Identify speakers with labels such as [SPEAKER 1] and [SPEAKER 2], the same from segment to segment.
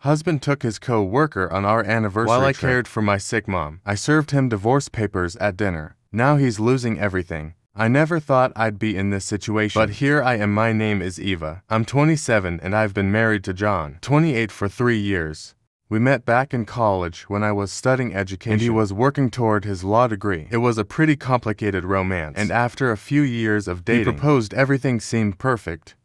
[SPEAKER 1] Husband took his co-worker on our anniversary
[SPEAKER 2] While I
[SPEAKER 1] trip.
[SPEAKER 2] cared for my sick mom.
[SPEAKER 1] I served him divorce papers at dinner. Now he's losing everything. I never thought I'd be in this situation.
[SPEAKER 2] But here I am. My name is Eva. I'm 27 and I've been married to John, 28 for 3 years.
[SPEAKER 1] We met back in college when I was studying education and he was working toward his law degree.
[SPEAKER 2] It was a pretty complicated romance,
[SPEAKER 1] And after a few years of dating,
[SPEAKER 2] he proposed.
[SPEAKER 1] Everything seemed perfect.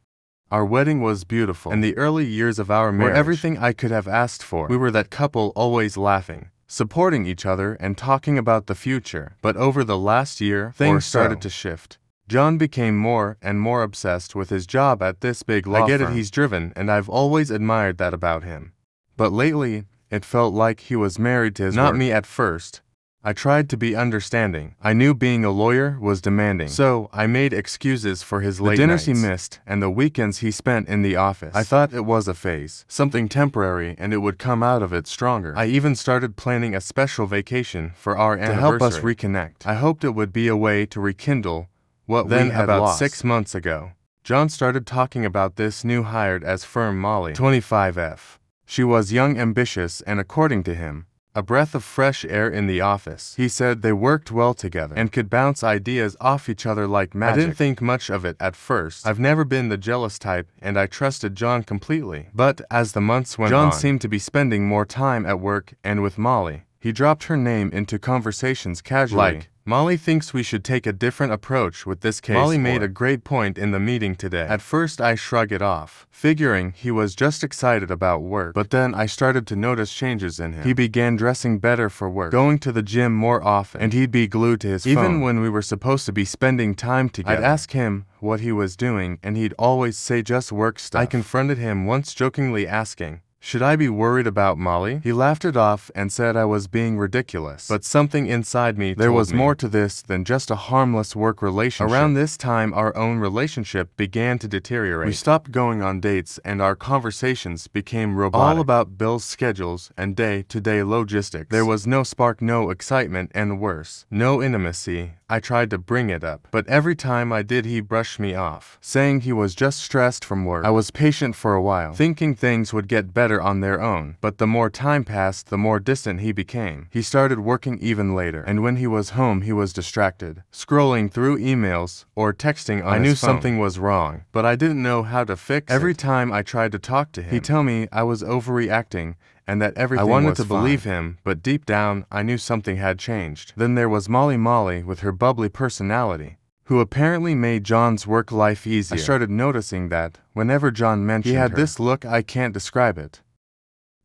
[SPEAKER 1] Our wedding was beautiful,
[SPEAKER 2] and the early years of our marriage
[SPEAKER 1] were everything I could have asked for.
[SPEAKER 2] We were that couple, always laughing,
[SPEAKER 1] supporting each other and talking about the future. But over the last year, things started to shift. John became more and more obsessed with his job at this big law firm.
[SPEAKER 2] I get it, he's driven, and I've always admired that about him.
[SPEAKER 1] But lately, it felt like he was married to his work.
[SPEAKER 2] Not me at first.
[SPEAKER 1] I tried to be understanding. I knew being a lawyer was demanding.
[SPEAKER 2] So, I made excuses for his late
[SPEAKER 1] the dinners
[SPEAKER 2] nights
[SPEAKER 1] he missed and the weekends he spent in the office. I thought it was a phase, something temporary, and it would come out of it stronger.
[SPEAKER 2] I even started planning a special vacation for our anniversary.
[SPEAKER 1] To help us reconnect. I hoped it would be a way to rekindle what we had
[SPEAKER 2] about
[SPEAKER 1] lost.
[SPEAKER 2] 6 months ago,
[SPEAKER 1] John started talking about this new hired as firm Molly,
[SPEAKER 2] 25F.
[SPEAKER 1] She was young, ambitious, and according to him, a breath of fresh air in the office. He said they worked well together and could bounce ideas off each other like magic.
[SPEAKER 2] I didn't think much of it at first. I've never been the jealous type, and I trusted John completely.
[SPEAKER 1] But as the months went on,
[SPEAKER 2] John
[SPEAKER 1] seemed to be spending more time at work and with Molly. He dropped her name into conversations casually.
[SPEAKER 2] Like, Molly thinks we should take a different approach with this case.
[SPEAKER 1] Molly made a great point in the meeting today.
[SPEAKER 2] At first I shrugged it off,
[SPEAKER 1] figuring he was just excited about work. But then I started to notice changes in him. He began dressing better for work, going to the gym more often, and he'd be glued to his phone. Even when we were supposed to be spending time together, I'd ask him what he was doing, and he'd always say just work stuff.
[SPEAKER 2] I confronted him once, jokingly asking,
[SPEAKER 1] "Should I be worried about Molly?" He laughed it off and said I was being ridiculous.
[SPEAKER 2] But something inside me
[SPEAKER 1] there was
[SPEAKER 2] told me
[SPEAKER 1] more to this than just a harmless work relationship. Around this time, our own relationship began to deteriorate. We stopped going on dates and our conversations became robotic. All about bills, schedules, and day-to-day logistics. There was no spark, no excitement, and worse, no intimacy. I tried to bring it up, but every time I did he brushed me off, saying he was just stressed from work. I was patient for a while, thinking things would get better on their own, but the more time passed, the more distant he became. He started working even later, and when he was home he was distracted, scrolling through emails or texting on his phone. I knew something was wrong, but I didn't know how to fix it. Every time I tried to talk to him, he'd tell me I was overreacting and that everything was fine. I wanted to believe him, but deep down I knew something had changed. Then there was Molly with her bubbly personality, who apparently made John's work life easier. I started noticing that whenever John mentioned he had her, this look, I can't describe it,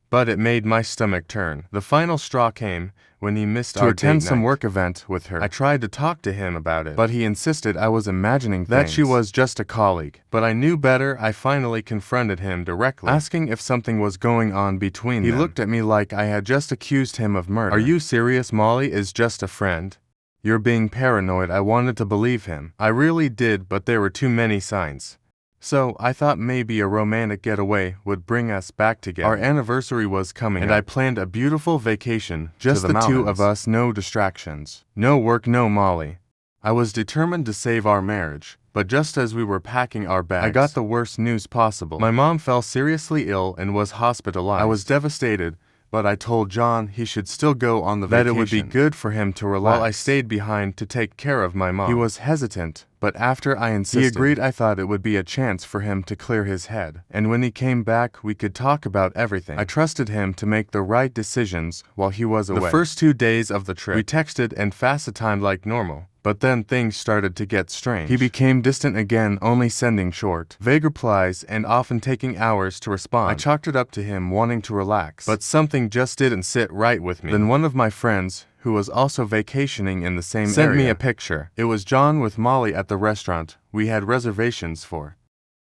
[SPEAKER 2] but it made my stomach turn. The final straw came when he missed our date night.
[SPEAKER 1] To attend some work event with her.
[SPEAKER 2] I tried to talk to him about it,
[SPEAKER 1] but he insisted I was imagining
[SPEAKER 2] that
[SPEAKER 1] things.
[SPEAKER 2] She was just a colleague. But I knew better. I finally confronted him directly,
[SPEAKER 1] asking if something was going on between them. He looked at me like I had just accused him of murder.
[SPEAKER 2] "Are you serious? Molly is just a friend."
[SPEAKER 1] "You're being paranoid." I wanted to believe him.
[SPEAKER 2] I really did, but there were too many signs.
[SPEAKER 1] So I thought maybe a romantic getaway would bring us back together. Our anniversary was coming
[SPEAKER 2] and
[SPEAKER 1] up,
[SPEAKER 2] I planned a beautiful vacation
[SPEAKER 1] just
[SPEAKER 2] to the
[SPEAKER 1] two
[SPEAKER 2] mountains.
[SPEAKER 1] of us, no distractions, no work, no Molly. I was determined to save our marriage, but just as we were packing our bags, I got the worst news possible.
[SPEAKER 2] My mom fell seriously ill and was hospitalized.
[SPEAKER 1] I was devastated, but I told John he should still go on the vacation.
[SPEAKER 2] That it would be good for him to relax.
[SPEAKER 1] While I stayed behind to take care of my mom.
[SPEAKER 2] He was hesitant, but after I insisted,
[SPEAKER 1] he agreed. I thought it would be a chance for him to clear his head, and when he came back we could talk about everything. I trusted him to make the right decisions while he was away.
[SPEAKER 2] The first 2 days of the trip,
[SPEAKER 1] we texted and FaceTimed like normal. But then things started to get strange. He became distant again, only sending short, vague replies and often taking hours to respond. I chalked it up to him wanting to relax,
[SPEAKER 2] but something just didn't sit right with me.
[SPEAKER 1] Then one of my friends, who was also vacationing in the same area,
[SPEAKER 2] sent me a picture.
[SPEAKER 1] It was John with Molly at the restaurant we had reservations for.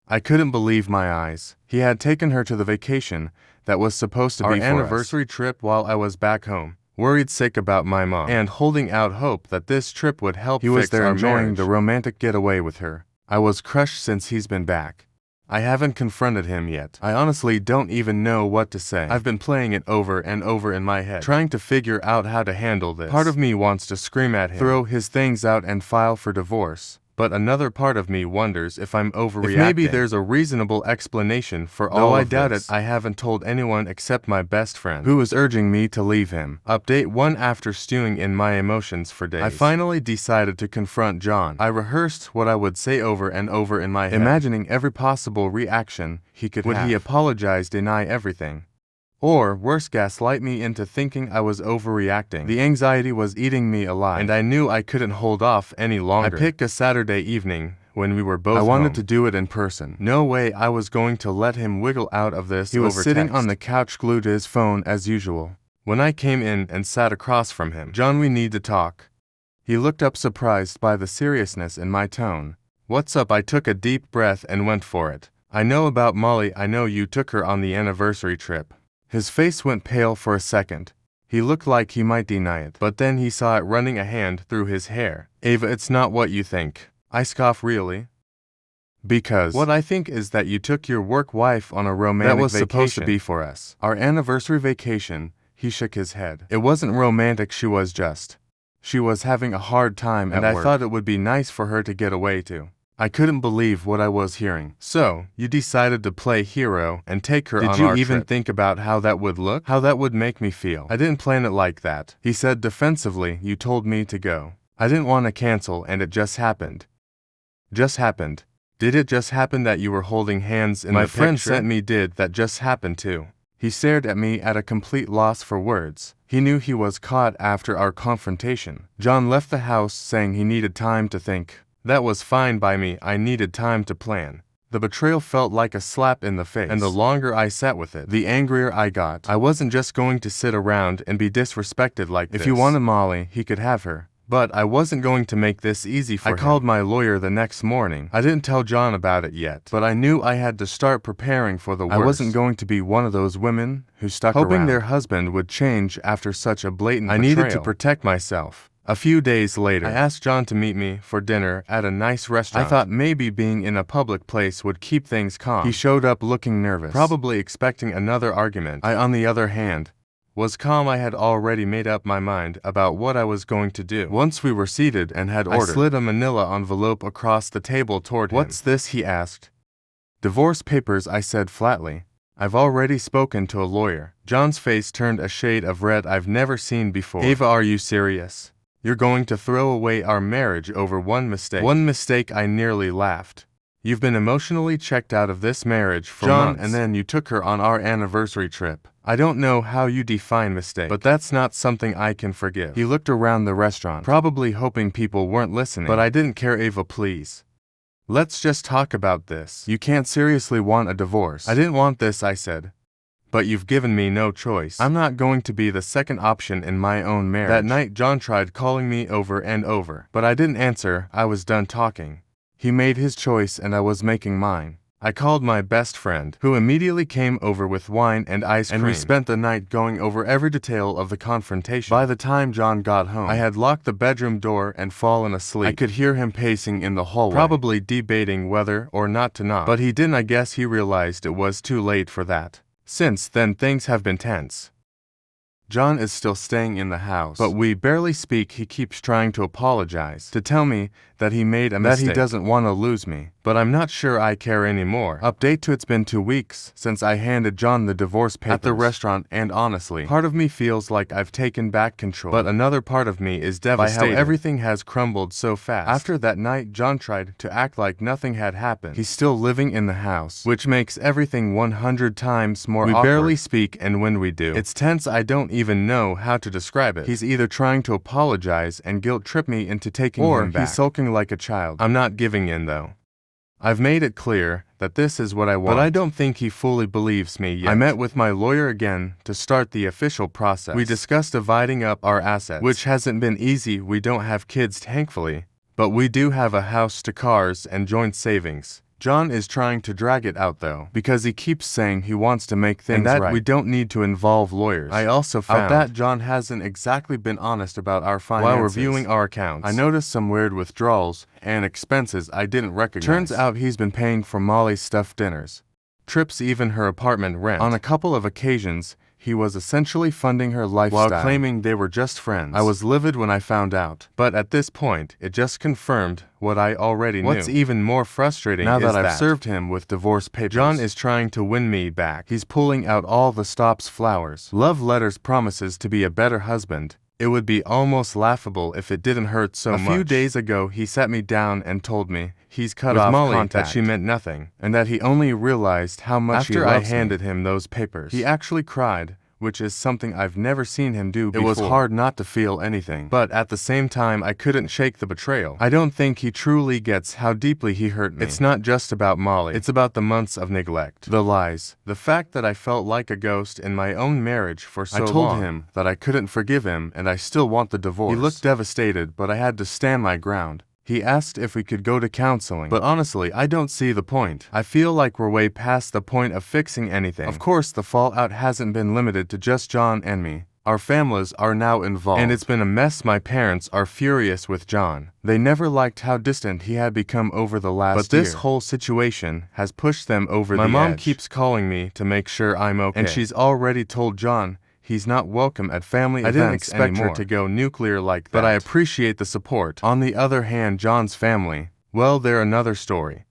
[SPEAKER 1] I couldn't believe my eyes. He had taken her to the vacation that was supposed to be
[SPEAKER 2] our anniversary trip while I was back home, worried sick about my mom,
[SPEAKER 1] and holding out hope that this trip would help fix our marriage. He was there enjoying the romantic getaway with her. I was crushed since he's been back. I haven't confronted him yet. I honestly don't even know what to say. I've been playing it over and over in my head, trying to figure out how to handle this. Part of me wants to scream at him, throw his things out and file for divorce. But another part of me wonders if I'm overreacting.
[SPEAKER 2] If maybe there's a reasonable explanation for all
[SPEAKER 1] Though
[SPEAKER 2] of
[SPEAKER 1] I doubt
[SPEAKER 2] this.
[SPEAKER 1] it, I haven't told anyone except my best friend, who was urging me to leave him. Update 1. After stewing in my emotions for days, I finally decided to confront John. I rehearsed what I would say over and over in my head, imagining every possible reaction he could have. Would he apologize, deny everything? Or, worse, gaslight me into thinking I was overreacting? The anxiety was eating me alive, and I knew I couldn't hold off any longer. I picked a Saturday evening when we were both home. I wanted to do it in person. No way I was going to let him wiggle out of this. He was sitting on the couch glued to his phone as usual. When I came in and sat across from him, "John, we need to talk." He looked up, surprised by the seriousness in my tone. "What's up?" I took a deep breath and went for it. "I know about Molly. I know you took her on the anniversary trip." His face went pale for a second. He looked like he might deny it, but then he saw it, running a hand through his hair. "Ava, it's not what you think." I scoffed. "Really?" "Because what I think is that you took your work wife on a romantic vacation. That was supposed to be for us. Our anniversary vacation." He shook his head. "It wasn't romantic. She was having a hard time at work, and I thought it would be nice for her to get away too." I couldn't believe what I was hearing. "So, you decided to play hero and take her on our trip. Did you even think about how that would look? How that would make me feel?" "I didn't plan it like that," he said defensively. "You told me to go. I didn't want to cancel, and it just happened." "Just happened? Did it just happen that you were holding hands in the picture?" "My friend sent me. Did that just happen too?" He stared at me at a complete loss for words. He knew he was caught after our confrontation. John left the house saying he needed time to think. That was fine by me. I needed time to plan. The betrayal felt like a slap in the face, and the longer I sat with it, the angrier I got. I wasn't just going to sit around and be disrespected like this. If he wanted Molly, he could have her. But I wasn't going to make this easy for him. I called my lawyer the next morning. I didn't tell John about it yet, but I knew I had to start preparing for the worst. I wasn't going to be one of those women who stuck around, hoping their husband would change after such a blatant betrayal. I needed to protect myself. A few days later, I asked John to meet me for dinner at a nice restaurant. I thought maybe being in a public place would keep things calm. He showed up looking nervous, probably expecting another argument. I, on the other hand, was calm. I had already made up my mind about what I was going to do. Once we were seated and had ordered, I slid a manila envelope across the table toward him. "What's this?" he asked. "Divorce papers," I said flatly. "I've already spoken to a lawyer." John's face turned a shade of red I've never seen before. "Ava, are you serious? You're going to throw away our marriage over one mistake?" "One mistake?" I nearly laughed. "You've been emotionally checked out of this marriage for months, and then you took her on our anniversary trip. I don't know how you define mistake, but that's not something I can forgive." He looked around the restaurant, probably hoping people weren't listening, but I didn't care. "Ava, please. Let's just talk about this. You can't seriously want a divorce." "I didn't want this," I said. "But you've given me no choice. I'm not going to be the second option in my own marriage." That night, John tried calling me over and over, but I didn't answer. I was done talking. He made his choice and I was making mine. I called my best friend, who immediately came over with wine and ice cream, and we spent the night going over every detail of the confrontation. By the time John got home, I had locked the bedroom door and fallen asleep. I could hear him pacing in the hallway, probably debating whether or not to knock, but he didn't. I guess he realized it was too late for that. Since then, things have been tense. John is still staying in the house, but we barely speak. He keeps trying to apologize, to tell me that he made a mistake, that he doesn't want to lose me, but I'm not sure I care anymore. Update to it's been 2 weeks since I handed John the divorce papers at the restaurant, and honestly, part of me feels like I've taken back control, but another part of me is devastated by how everything has crumbled so fast. After that night, John tried to act like nothing had happened. He's still living in the house, which makes everything 100 times more awkward. We barely speak, and when we do, it's tense. I don't even know how to describe it. He's either trying to apologize and guilt trip me into taking him back, or he's sulking like a child. I'm not giving in though. I've made it clear that this is what I want, but I don't think he fully believes me yet. I met with my lawyer again to start the official process. We discussed dividing up our assets, which hasn't been easy. We don't have kids, thankfully, but we do have a house to cars and joint savings. John is trying to drag it out though, because he keeps saying he wants to make things right, and that we don't need to involve lawyers. I also found out that John hasn't exactly been honest about our finances. While reviewing our accounts, I noticed some weird withdrawals and expenses I didn't recognize. Turns out he's been paying for Molly's stuffed dinners, trips, even her apartment rent. On a couple of occasions, he was essentially funding her lifestyle while claiming they were just friends. I was livid when I found out, but at this point, it just confirmed what I already knew. What's even more frustrating now that I've served him with divorce papers, John is trying to win me back. He's pulling out all the stops flowers. Love letters promises to be a better husband. It would be almost laughable if it didn't hurt so much. A few days ago, he sat me down and told me he's cut off Molly contact, that she meant nothing, and that he only realized how much he loves me. After I handed him those papers, he actually cried, which is something I've never seen him do before. It was hard not to feel anything, but at the same time I couldn't shake the betrayal. I don't think he truly gets how deeply he hurt me. It's not just about Molly, it's about the months of neglect, the lies, the fact that I felt like a ghost in my own marriage for so long. I told him that I couldn't forgive him and I still want the divorce. He looked devastated, but I had to stand my ground. He asked if we could go to counseling, but honestly, I don't see the point. I feel like we're way past the point of fixing anything. Of course, the fallout hasn't been limited to just John and me. Our families are now involved, and it's been a mess. My parents are furious with John. They never liked how distant he had become over the last year. But this whole situation has pushed them over the edge. My mom keeps calling me to make sure I'm okay, and she's already told John he's not welcome at family events anymore. I didn't expect her to go nuclear like that, but I appreciate the support. On the other hand, John's family, well, they're another story.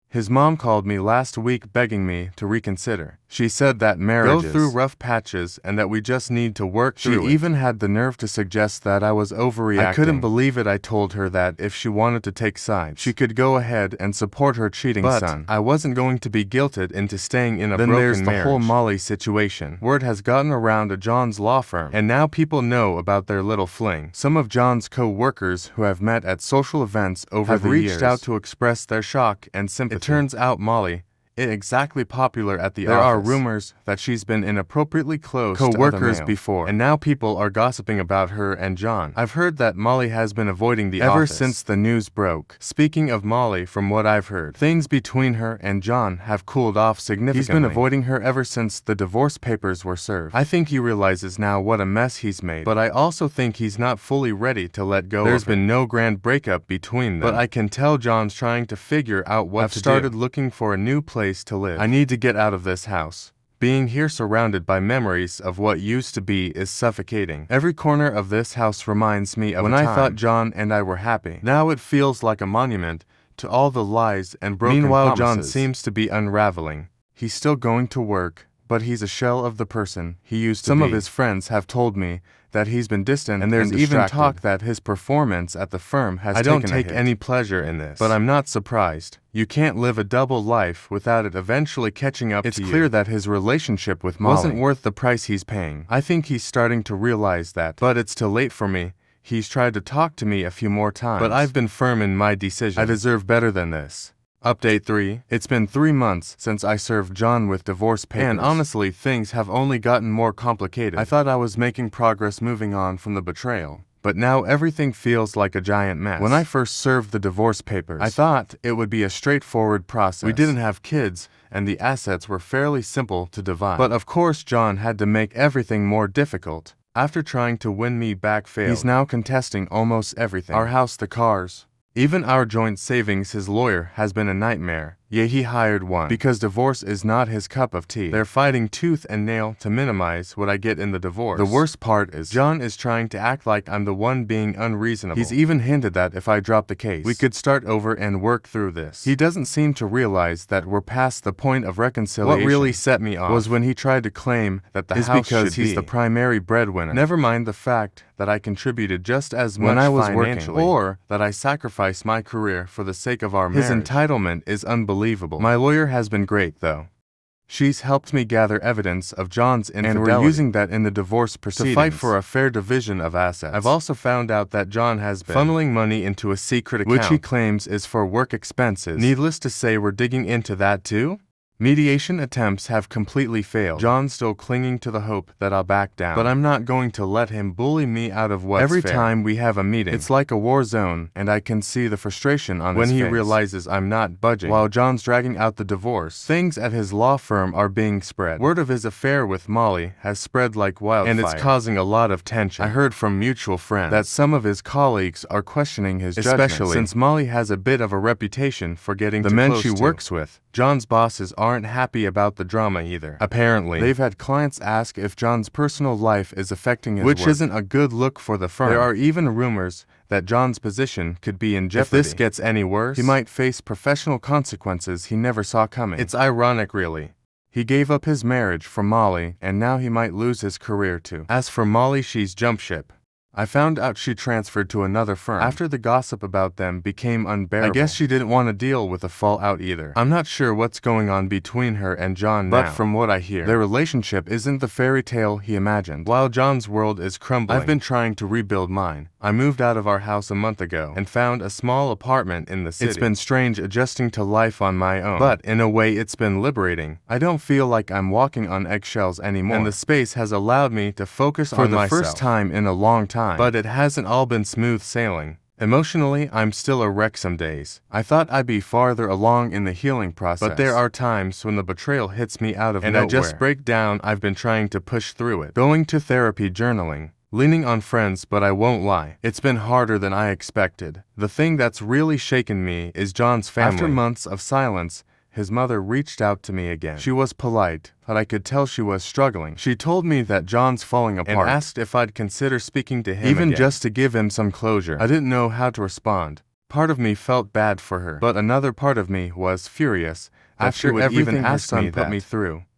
[SPEAKER 1] His mom called me last week begging me to reconsider. She said that marriages go through rough patches and that we just need to work through it. She even had the nerve to suggest that I was overreacting. I couldn't believe it. I told her that if she wanted to take sides, she could go ahead and support her cheating son. I wasn't going to be guilted into staying in a broken marriage. Then there's the whole Molly situation. Word has gotten around to John's law firm, and now people know about their little fling. Some of John's co-workers who have met at social events over the years have reached out to express their shock and sympathy. It turns out Molly isn't exactly popular at the office. There are rumors that she's been inappropriately close to co-workers before, and now people are gossiping about her and John. I've heard that Molly has been avoiding the office ever since the news broke. Speaking of Molly, from what I've heard, things between her and John have cooled off significantly. He's been avoiding her ever since the divorce papers were served. I think he realizes now what a mess he's made, but I also think he's not fully ready to let go. There's been no grand breakup between them, but I can tell John's trying to figure out what to do. I've started looking for a new place to live. I need to get out of this house. Being here surrounded by memories of what used to be is suffocating. Every corner of this house reminds me of when I thought John and I were happy. Now it feels like a monument to all the lies and broken promises. John seems to be unraveling. He's still going to work, but he's a shell of the person he used to be. Some of his friends have told me that he's been distant, and there's even talk that his performance at the firm has taken a hit. I don't take any pleasure in this, but I'm not surprised. You can't live a double life without it eventually catching up to you. It's clear that his relationship with Molly wasn't worth the price he's paying. I think he's starting to realize that, but it's too late for me. He's tried to talk to me a few more times, but I've been firm in my decision. I deserve better than this. Update 3. It's been 3 months since I served John with divorce papers, and honestly, things have only gotten more complicated. I thought I was making progress moving on from the betrayal, but now everything feels like a giant mess. When I first served the divorce papers, I thought it would be a straightforward process. We didn't have kids, and the assets were fairly simple to divide. But of course, John had to make everything more difficult. After trying to win me back failed, he's now contesting almost everything. Our house, the cars, even our joint savings. His lawyer has been a nightmare. Yeah, he hired one because divorce is not his cup of tea. They're fighting tooth and nail to minimize what I get in the divorce. The worst part is John is trying to act like I'm the one being unreasonable. He's even hinted that if I drop the case, we could start over and work through this. He doesn't seem to realize that we're past the point of reconciliation. What really set me off was when he tried to claim that the house because he's the primary breadwinner. Never mind the fact that I contributed just as much when I was working, or that I sacrificed my career for the sake of our marriage. His entitlement is unbelievable. My lawyer has been great, though. She's helped me gather evidence of John's infidelity, and we're using that in the divorce proceedings to fight for a fair division of assets. I've also found out that John has been funneling money into a secret account, which he claims is for work expenses. Needless to say, we're digging into that too. Mediation attempts have completely failed. John's still clinging to the hope that I'll back down, but I'm not going to let him bully me out of what's fair. Every time we have a meeting, it's like a war zone, and I can see the frustration on his face when he realizes I'm not budging. While John's dragging out the divorce, things at his law firm are being spread. Word of his affair with Molly has spread like wildfire, and it's causing a lot of tension. I heard from mutual friends that some of his colleagues are questioning his judgment, especially since Molly has a bit of a reputation for getting the men she works with. John's bosses aren't happy about the drama either. Apparently, they've had clients ask if John's personal life is affecting his work, which isn't a good look for the firm. There are even rumors that John's position could be in jeopardy. If this gets any worse, he might face professional consequences he never saw coming. It's ironic, really. He gave up his marriage for Molly, and now he might lose his career too. As for Molly, she's jumped ship. I found out she transferred to another firm after the gossip about them became unbearable. I guess she didn't want to deal with the fallout either. I'm not sure what's going on between her and John now, but from what I hear, their relationship isn't the fairy tale he imagined. While John's world is crumbling, I've been trying to rebuild mine. I moved out of our house a month ago and found a small apartment in the city. It's been strange adjusting to life on my own, but in a way it's been liberating. I don't feel like I'm walking on eggshells anymore, and the space has allowed me to focus on myself for the first time in a long time. But it hasn't all been smooth sailing. Emotionally, I'm still a wreck some days. I thought I'd be farther along in the healing process, but there are times when the betrayal hits me out of nowhere, and I just break down. I've been trying to push through it, going to therapy, journaling, leaning on friends, but I won't lie, it's been harder than I expected. The thing that's really shaken me is John's family. After months of silence, his mother reached out to me again. She was polite, but I could tell she was struggling. She told me that John's falling apart and asked if I'd consider speaking to him even just to give him some closure. I didn't know how to respond. Part of me felt bad for her, but another part of me was furious after everything her son put me through.